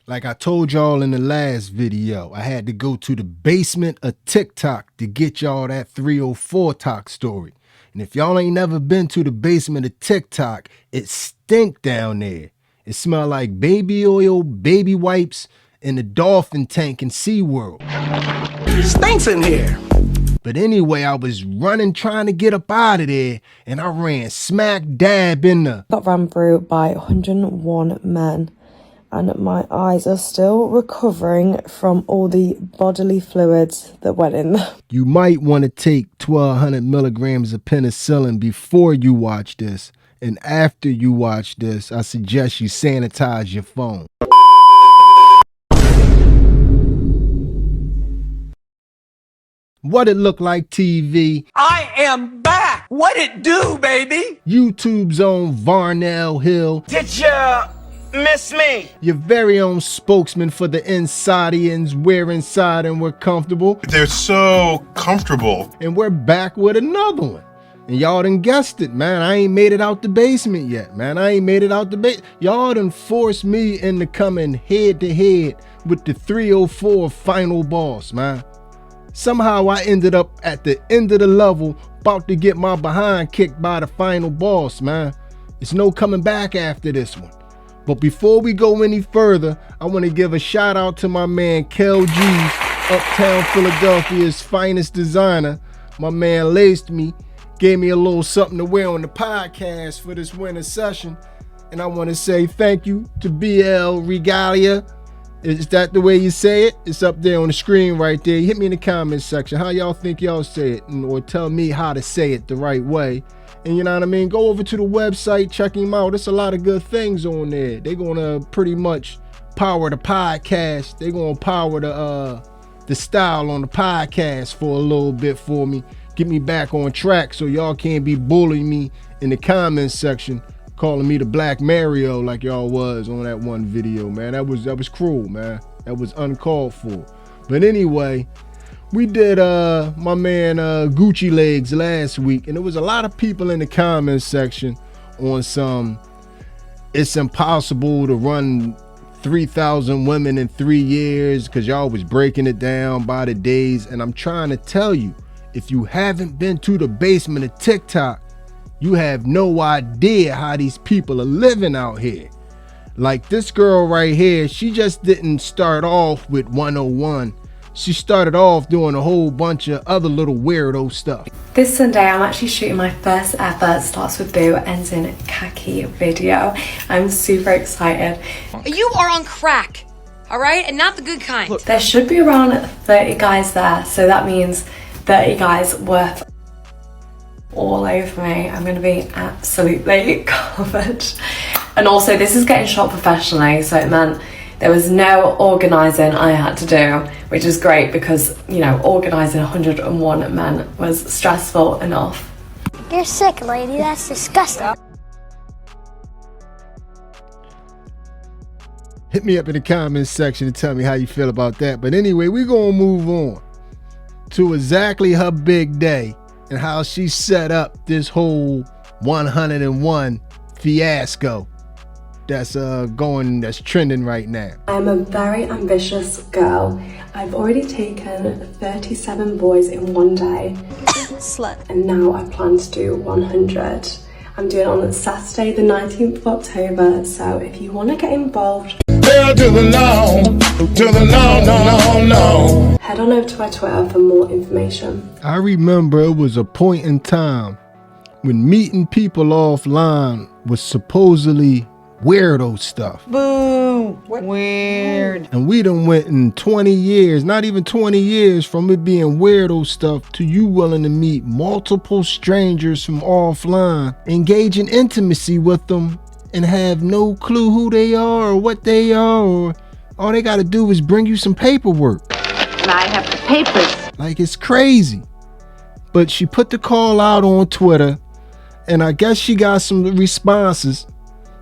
Like I told y'all in the last video, I had to go to the basement of TikTok to get y'all that 304 talk story. And if y'all ain't never been to the basement of TikTok, it stink down there. It smell like baby oil, baby wipes, and the dolphin tank in SeaWorld. It stinks in here. But anyway, I was running trying to get up out of there, and I ran smack dab in the... Got ran through by 101 men. And my eyes are still recovering from all the bodily fluids that went in there. You might want to take 1,200 milligrams of penicillin before you watch this. And after you watch this, I suggest you sanitize your phone. What it look like, TV? I am back. What it do, baby? YouTube's own Varnell Hill. Did ya miss me? Your very own spokesman for the Insidians. We're inside and we're comfortable. They're so comfortable. And we're back with another one. And y'all done guessed it, man. I ain't made it out the basement yet, man. I ain't made it out the basement. Y'all done forced me into coming head to head with the 304 final boss, man. Somehow I ended up at the end of the level, about to get my behind kicked by the final boss, man. It's no coming back after this one. But before we go any further, I want to give a shout out to my man Kel G, Uptown Philadelphia's finest designer. My man laced me, gave me a little something to wear on the podcast for this winter session. And I want to say thank you to BL Regalia. Is that the way you say it? It's up there on the screen right there. Hit me in the comments section. How y'all think y'all say it? Or tell me how to say it the right way. And you know what I mean? Go over to the website, check him out. There's a lot of good things on there. They're going to pretty much power the podcast. They're going to power the style on the podcast for a little bit for me. Get me back on track so y'all can't be bullying me in the comments section, calling me the Black Mario like y'all was on that one video, man. That was cruel, man. That was uncalled for. But anyway, we did my man Gucci Legs last week, and there was a lot of people in the comments section on some, it's impossible to run 3,000 women in 3 years, because y'all was breaking it down by the days. And I'm trying to tell you, if you haven't been to the basement of TikTok, you have no idea how these people are living out here. Like this girl right here, she just didn't start off with 101. She started off doing a whole bunch of other little weirdo stuff. This Sunday, I'm actually shooting my first ever Starts With Boo, Ends in Khaki video. I'm super excited. You are on crack, all right? And not the good kind. Look, there should be around 30 guys there, so that means 30 guys worth all over me. I'm gonna be absolutely covered. And also, this is getting shot professionally, so it meant there was no organising I had to do, which is great because, you know, organising 101 men was stressful enough. You're sick, lady. That's disgusting. Hit me up in the comments section and tell me how you feel about that. But anyway, we're gonna move on to exactly her big day and how she set up this whole 101 fiasco that's trending right now. I'm a very ambitious girl. I've already taken 37 boys in one day. Slut. And now I plan to do 100. I'm doing it on Saturday the 19th of October, so if you want to get involved, Hell to the no, to the no, no, no, no. head on over to my Twitter for more information. I remember it was a point in time when meeting people offline was supposedly weirdo stuff. Boo, weird. And we done went in 20 years, not even 20 years from it being weirdo stuff to you willing to meet multiple strangers from offline, engage in intimacy with them, and have no clue who they are or what they are, or all they gotta do is bring you some paperwork. And I have the papers. Like, it's crazy. But she put the call out on Twitter, and I guess she got some responses.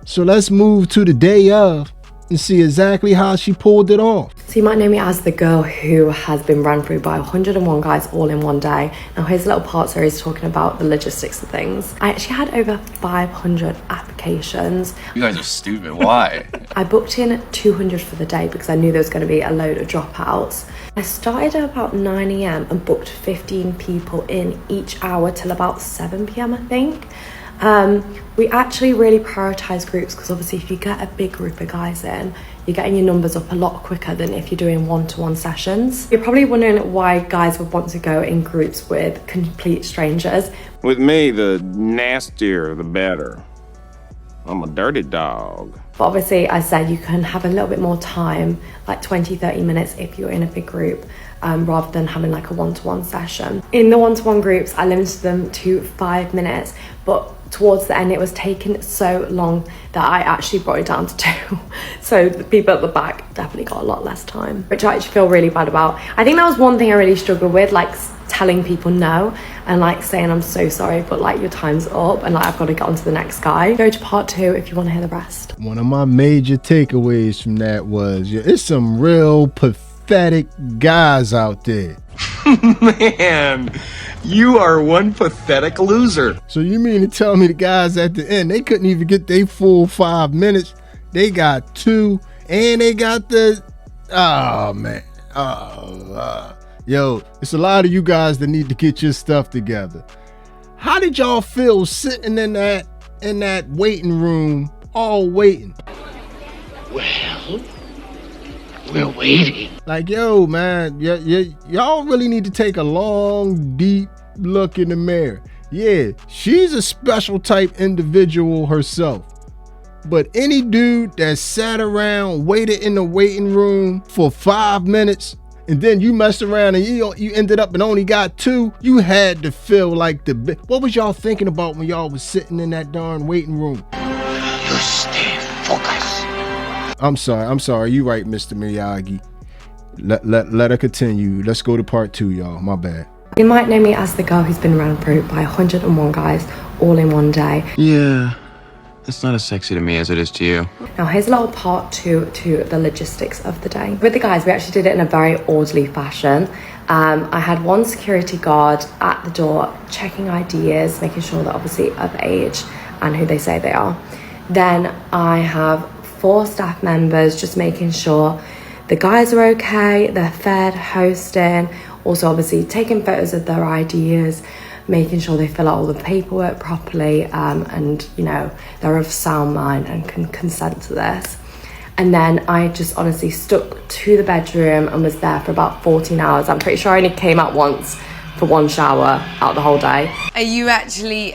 So let's move to the day of and see exactly how she pulled it off. So you might know me as the girl who has been run through by 101 guys all in one day. Now here's a little part series talking about the logistics of things. I actually had over 500 applications. You guys are stupid. Why? I booked in 200 for the day because I knew there was going to be a load of dropouts. I started at about 9 AM and booked 15 people in each hour till about 7 PM, I think. We actually really prioritize groups because obviously if you get a big group of guys in, you're getting your numbers up a lot quicker than if you're doing one-to-one sessions. You're probably wondering why guys would want to go in groups with complete strangers. With me, the nastier, the better. I'm a dirty dog. But obviously, I said you can have a little bit more time, like 20-30 minutes if you're in a big group, rather than having like a one-to-one session. In the one-to-one groups, I limited them to 5 minutes, but towards the end it was taking so long that I actually brought it down to 2. So the people at the back definitely got a lot less time, which I actually feel really bad about. I think that was one thing I really struggled with, like telling people no and like saying I'm so sorry, but like your time's up and like I've got to get on to the next guy. Go to part 2 if you want to hear the rest. One of my major takeaways from that was, it's some real pathetic guys out there. Man, you are one pathetic loser. So you mean to tell me the guys at the end, they couldn't even get their full 5 minutes? They got 2 and they got the, oh man. Yo, it's a lot of you guys that need to get your stuff together. How did y'all feel sitting in that waiting room, all waiting? Well, we're waiting. Like, yo, man, y'all really need to take a long, deep look in the mirror. Yeah, she's a special type individual herself. But any dude that sat around, waited in the waiting room for 5 minutes, and then you messed around and you ended up and only got 2, you had to feel like what was y'all thinking about when y'all was sitting in that darn waiting room? You stay focused. I'm sorry. You right, Mr. Miyagi. Let her continue. Let's go to part 2, y'all. My bad. You might know me as the girl who's been run through by 101 guys all in one day. Yeah, it's not as sexy to me as it is to you. Now here's a little part 2 to the logistics of the day. With the guys, we actually did it in a very orderly fashion. I had one security guard at the door checking IDs, making sure they're obviously of age and who they say they are. Then I have 4 staff members just making sure the guys are okay, they're fed, hosting, also obviously taking photos of their IDs, making sure they fill out all the paperwork properly, and you know, they're of sound mind and can consent to this. And then I just honestly stuck to the bedroom and was there for about 14 hours. I'm pretty sure I only came out once for 1 shower out the whole day. Are you actually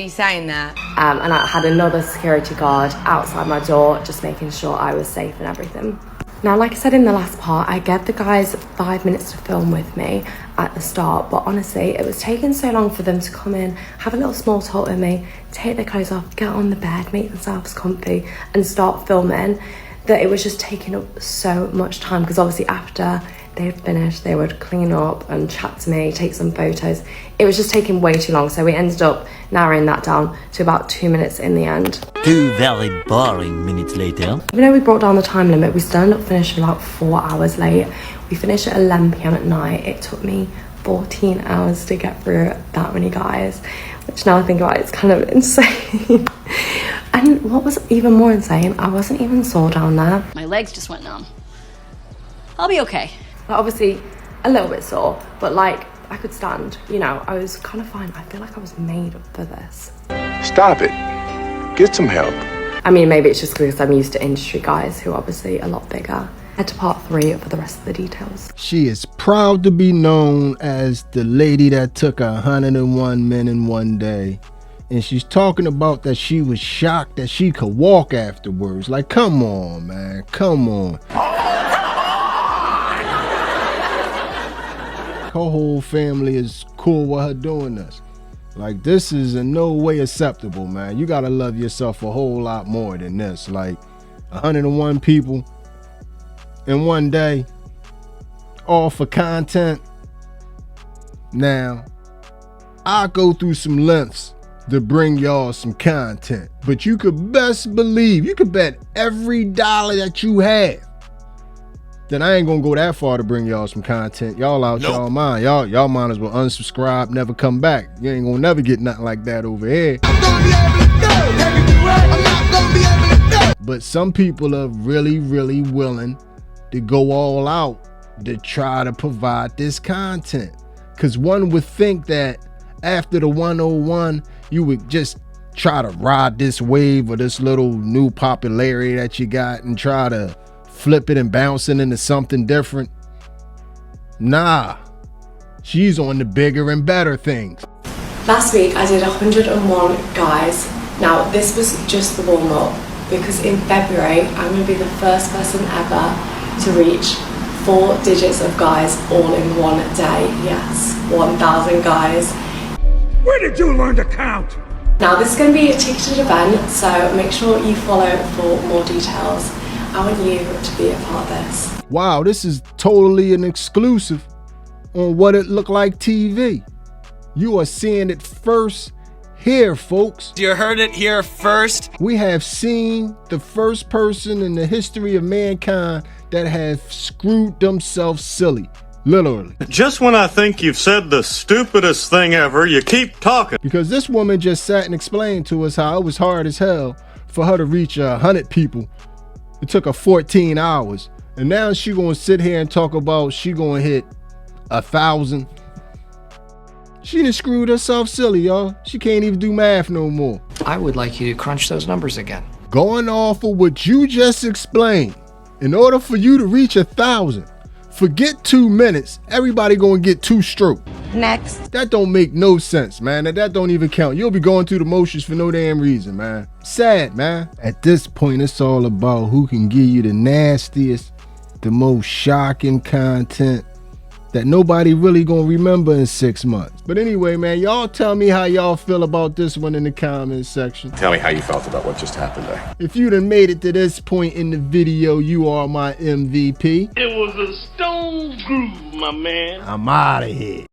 saying that? And I had another security guard outside my door just making sure I was safe and everything. Now, like I said in the last part, I gave the guys 5 minutes to film with me at the start, but honestly, it was taking so long for them to come in, have a little small talk with me, take their clothes off, get on the bed, make themselves comfy, and start filming, that it was just taking up so much time, because obviously after they'd finished, they would clean up and chat to me, take some photos. It was just taking way too long, so we ended up narrowing that down to about 2 minutes in the end. 2 very boring minutes later. Even though we brought down the time limit, we still ended up finishing about 4 hours late. We finished at 11 PM at night. It took me 14 hours to get through that many guys, which now I think about it, it's kind of insane. And what was even more insane, I wasn't even sore down there. My legs just went numb. I'll be okay. Like, obviously a little bit sore, but like I could stand, you know, I was kind of fine. I feel like I was made for this. Stop it. Get some help. I mean, maybe it's just because I'm used to industry guys who are obviously a lot bigger. Head to part 3 for the rest of the details. She is proud to be known as the lady that took 101 men in one day. And she's talking about that she was shocked that she could walk afterwards. Like, come on, man, come on. Her whole family is cool with her doing this. Like, this is in no way acceptable, man. You gotta love yourself a whole lot more than this. Like, 101 people in one day, all for content. Now, I go through some lengths to bring y'all some content. But you could best believe, you could bet every dollar that you have that I ain't gonna go that far to bring y'all some content. Y'all out y'all mind. Y'all might as well unsubscribe, never come back. You ain't gonna never get nothing like that over here. But some people are really, really willing to go all out to try to provide this content. Because one would think that after the 101, you would just try to ride this wave or this little new popularity that you got and try to flip it and bounce it into something different. Nah, she's on the bigger and better things. Last week I did 101 guys. Now this was just the warm-up, because in February I'm going to be the first person ever to reach 4 digits of guys all in one day. Yes, 1,000 guys. Where did you learn to count? Now this is going to be a ticketed event, so make sure you follow for more details. I want you to be a part of this. Wow, this is totally an exclusive on What It Look Like TV. You are seeing it first here, folks. You heard it here first. We have seen the first person in the history of mankind that have screwed themselves silly. Literally. Just when I think you've said the stupidest thing ever, you keep talking. Because this woman just sat and explained to us how it was hard as hell for her to reach 100 people. It took her 14 hours. And now she gonna sit here and talk about she gonna hit 1,000. She done screwed herself silly, y'all. She can't even do math no more. I would like you to crunch those numbers again. Going off of what you just explained, in order for you to reach 1,000, forget 2 minutes, everybody gonna get 2 strokes. Next. That don't make no sense, man. That don't even count. You'll be going through the motions for no damn reason, man. Sad, man. At this point, it's all about who can give you the nastiest, the most shocking content that nobody really gonna remember in 6 months. But anyway, man, y'all tell me how y'all feel about this one in the comments section. Tell me how you felt about what just happened there. If you done made it to this point in the video, you are my MVP. It was a stone groove, my man. I'm out of here.